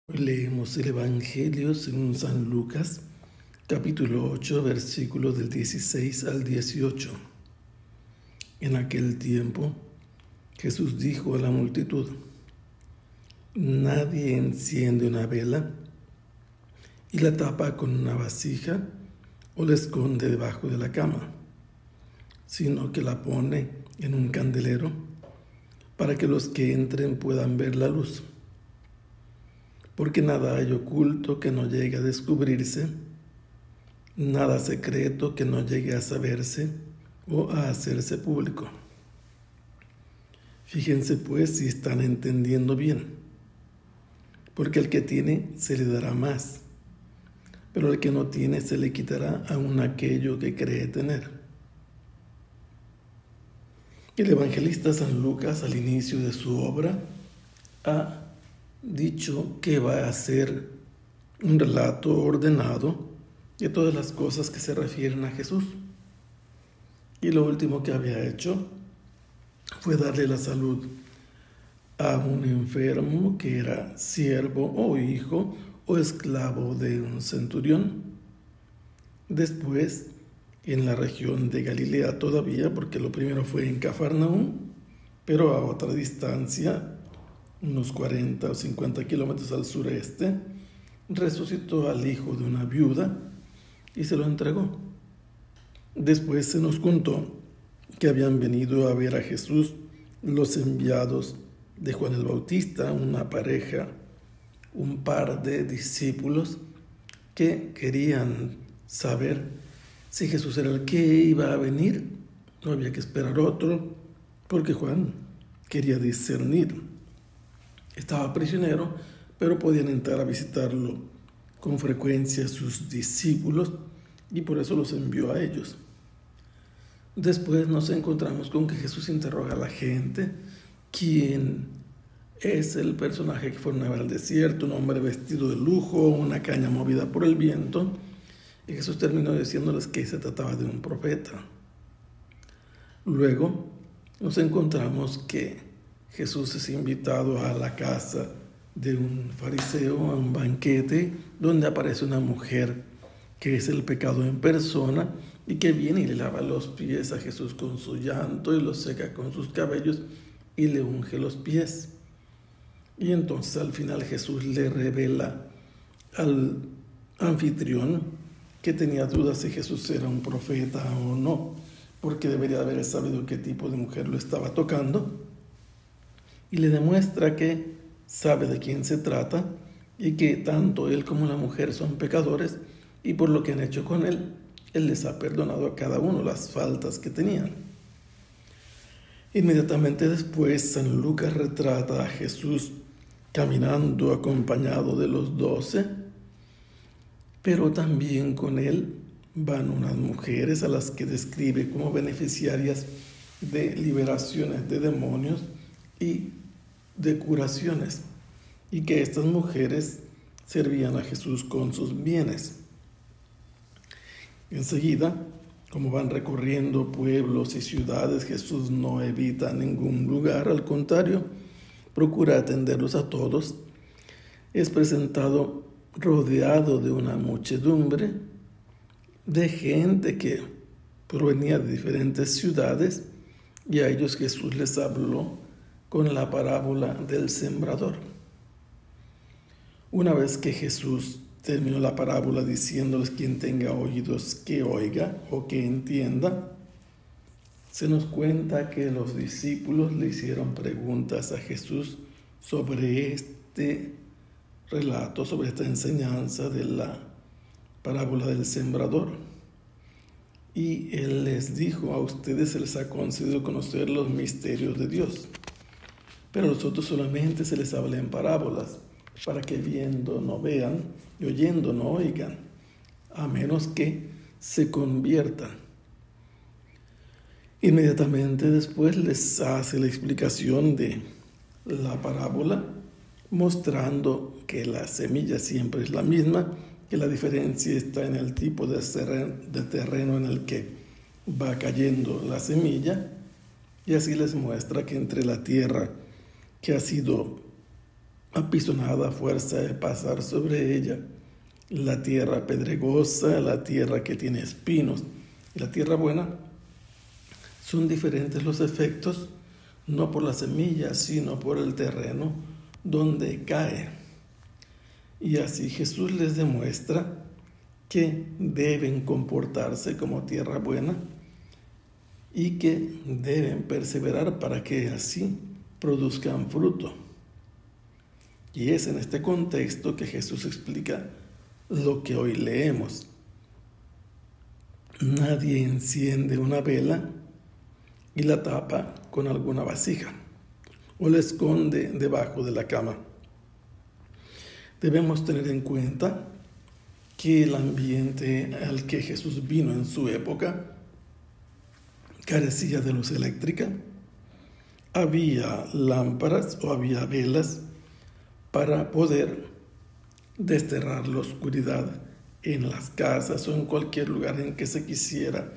Hoy leemos el Evangelio según San Lucas, capítulo 8, versículos del 16 al 18. En aquel tiempo, Jesús dijo a la multitud: Nadie enciende una vela y la tapa con una vasija o la esconde debajo de la cama, sino que la pone en un candelero para que los que entren puedan ver la luz. Porque nada hay oculto que no llegue a descubrirse, nada secreto que no llegue a saberse o a hacerse público. Fíjense pues si están entendiendo bien, porque al que tiene se le dará más, pero al que no tiene se le quitará aún aquello que cree tener. El evangelista San Lucas, al inicio de su obra, ha dicho que va a hacer un relato ordenado de todas las cosas que se refieren a Jesús. Y lo último que había hecho fue darle la salud a un enfermo que era siervo o hijo o esclavo de un centurión. Después, en la región de Galilea todavía, porque lo primero fue en Cafarnaúm, pero a otra distancia, unos 40 o 50 kilómetros al sureste, resucitó al hijo de una viuda y se lo entregó. Después se nos contó que habían venido a ver a Jesús los enviados de Juan el Bautista, una pareja, un par de discípulos que querían saber si Jesús era el que iba a venir. No había que esperar otro, porque Juan quería discernir. Estaba prisionero, pero podían entrar a visitarlo con frecuencia sus discípulos y por eso los envió a ellos. Después nos encontramos con que Jesús interroga a la gente quién es el personaje que fueron a ver al desierto, un hombre vestido de lujo, una caña movida por el viento, y Jesús terminó diciéndoles que se trataba de un profeta. Luego nos encontramos que Jesús es invitado a la casa de un fariseo, a un banquete, donde aparece una mujer que es el pecado en persona y que viene y le lava los pies a Jesús con su llanto y los seca con sus cabellos y le unge los pies. Y entonces al final Jesús le revela al anfitrión que tenía dudas si Jesús era un profeta o no, porque debería haber sabido qué tipo de mujer lo estaba tocando. Y le demuestra que sabe de quién se trata y que tanto él como la mujer son pecadores y por lo que han hecho con él, él les ha perdonado a cada uno las faltas que tenían. Inmediatamente después, San Lucas retrata a Jesús caminando acompañado de los 12, pero también con él van unas mujeres a las que describe como beneficiarias de liberaciones de demonios y de curaciones, y que estas mujeres servían a Jesús con sus bienes. Enseguida, como van recorriendo pueblos y ciudades, Jesús no evita ningún lugar, al contrario, procura atenderlos a todos. Es presentado rodeado de una muchedumbre de gente que provenía de diferentes ciudades, y a ellos Jesús les habló con la parábola del sembrador. Una vez que Jesús terminó la parábola diciéndoles: quien tenga oídos que oiga o que entienda, se nos cuenta que los discípulos le hicieron preguntas a Jesús sobre este relato, sobre esta enseñanza de la parábola del sembrador. Y él les dijo: a ustedes se les ha concedido conocer los misterios de Dios, pero a los otros solamente se les habla en parábolas, para que viendo no vean y oyendo no oigan, a menos que se conviertan. Inmediatamente después les hace la explicación de la parábola, mostrando que la semilla siempre es la misma, que la diferencia está en el tipo de terreno en el que va cayendo la semilla, y así les muestra que entre la tierra que ha sido apisonada a fuerza de pasar sobre ella. La tierra pedregosa, la tierra que tiene espinos y la tierra buena, son diferentes los efectos, no por la semilla, sino por el terreno donde cae. Y así Jesús les demuestra que deben comportarse como tierra buena y que deben perseverar para que así produzcan fruto. Y es en este contexto que Jesús explica lo que hoy leemos. Nadie enciende una vela y la tapa con alguna vasija o la esconde debajo de la cama. Debemos tener en cuenta que el ambiente al que Jesús vino en su época carecía de luz eléctrica. Había lámparas o había velas para poder desterrar la oscuridad en las casas o en cualquier lugar en que se quisiera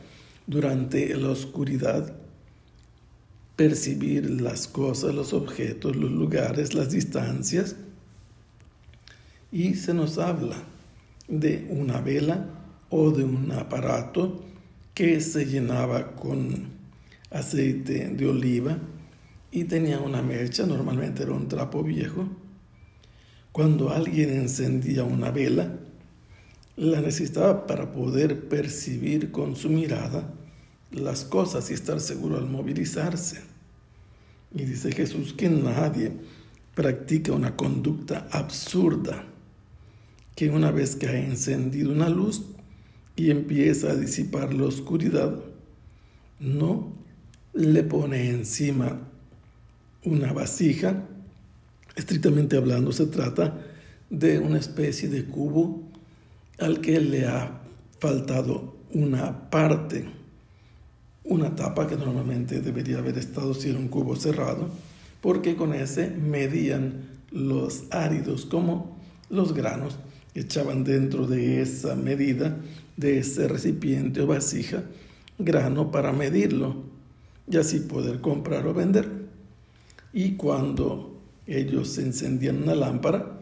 durante la oscuridad percibir las cosas, los objetos, los lugares, las distancias. Y se nos habla de una vela o de un aparato que se llenaba con aceite de oliva y tenía una mecha, normalmente era un trapo viejo. Cuando alguien encendía una vela, la necesitaba para poder percibir con su mirada las cosas y estar seguro al movilizarse. Y dice Jesús que nadie practica una conducta absurda, que una vez que ha encendido una luz y empieza a disipar la oscuridad, no le pone encima una vasija. Estrictamente hablando, se trata de una especie de cubo al que le ha faltado una parte, una tapa que normalmente debería haber estado si era un cubo cerrado, porque con ese medían los áridos como los granos, echaban dentro de esa medida, de ese recipiente o vasija, grano para medirlo y así poder comprar o vender. Y cuando ellos encendían una lámpara,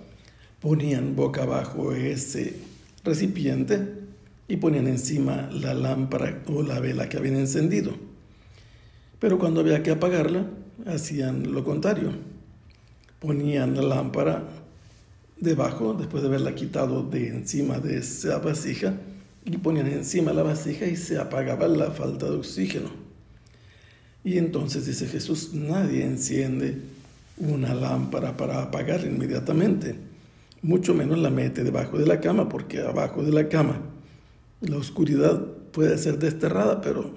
ponían boca abajo ese recipiente y ponían encima la lámpara o la vela que habían encendido. Pero cuando había que apagarla, hacían lo contrario. Ponían la lámpara debajo, después de haberla quitado de encima de esa vasija, y ponían encima la vasija y se apagaba la falta de oxígeno. Y entonces dice Jesús, nadie enciende una lámpara para apagarla inmediatamente, mucho menos la mete debajo de la cama, porque abajo de la cama la oscuridad puede ser desterrada, pero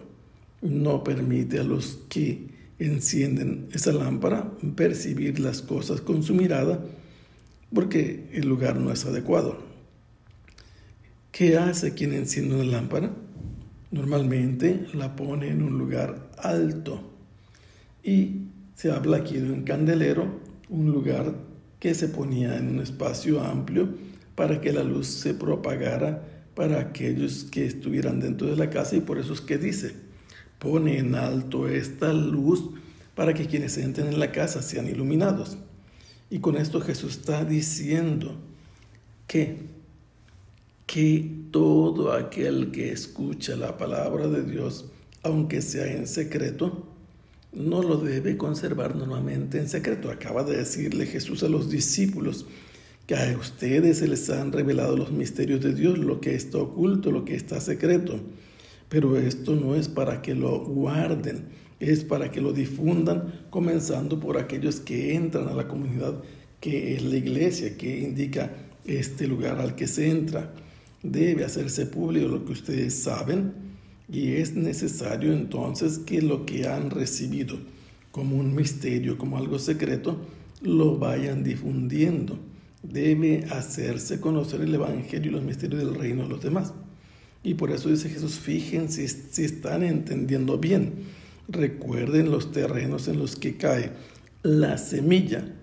no permite a los que encienden esa lámpara percibir las cosas con su mirada, porque el lugar no es adecuado. ¿Qué hace quien enciende una lámpara? Normalmente la pone en un lugar alto, y se habla aquí de un candelero, un lugar que se ponía en un espacio amplio para que la luz se propagara para aquellos que estuvieran dentro de la casa, y por eso es que dice, pone en alto esta luz para que quienes entren en la casa sean iluminados. Y con esto Jesús está diciendo que todo aquel que escucha la palabra de Dios, aunque sea en secreto, no lo debe conservar normalmente en secreto. Acaba de decirle Jesús a los discípulos que a ustedes se les han revelado los misterios de Dios, lo que está oculto, lo que está secreto. Pero esto no es para que lo guarden, es para que lo difundan, comenzando por aquellos que entran a la comunidad, que es la iglesia, que indica este lugar al que se entra. Debe hacerse público lo que ustedes saben, y es necesario entonces que lo que han recibido como un misterio, como algo secreto, lo vayan difundiendo. Debe hacerse conocer el Evangelio y los misterios del reino a los demás. Y por eso dice Jesús, fíjense si están entendiendo bien. Recuerden los terrenos en los que cae la semilla,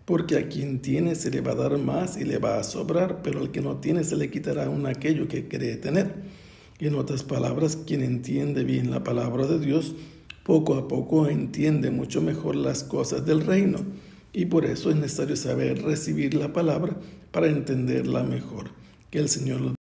porque a quien tiene se le va a dar más y le va a sobrar, pero al que no tiene se le quitará aún aquello que cree tener. Y en otras palabras, quien entiende bien la palabra de Dios, poco a poco entiende mucho mejor las cosas del reino. y por eso es necesario saber recibir la palabra para entenderla mejor. Que el Señor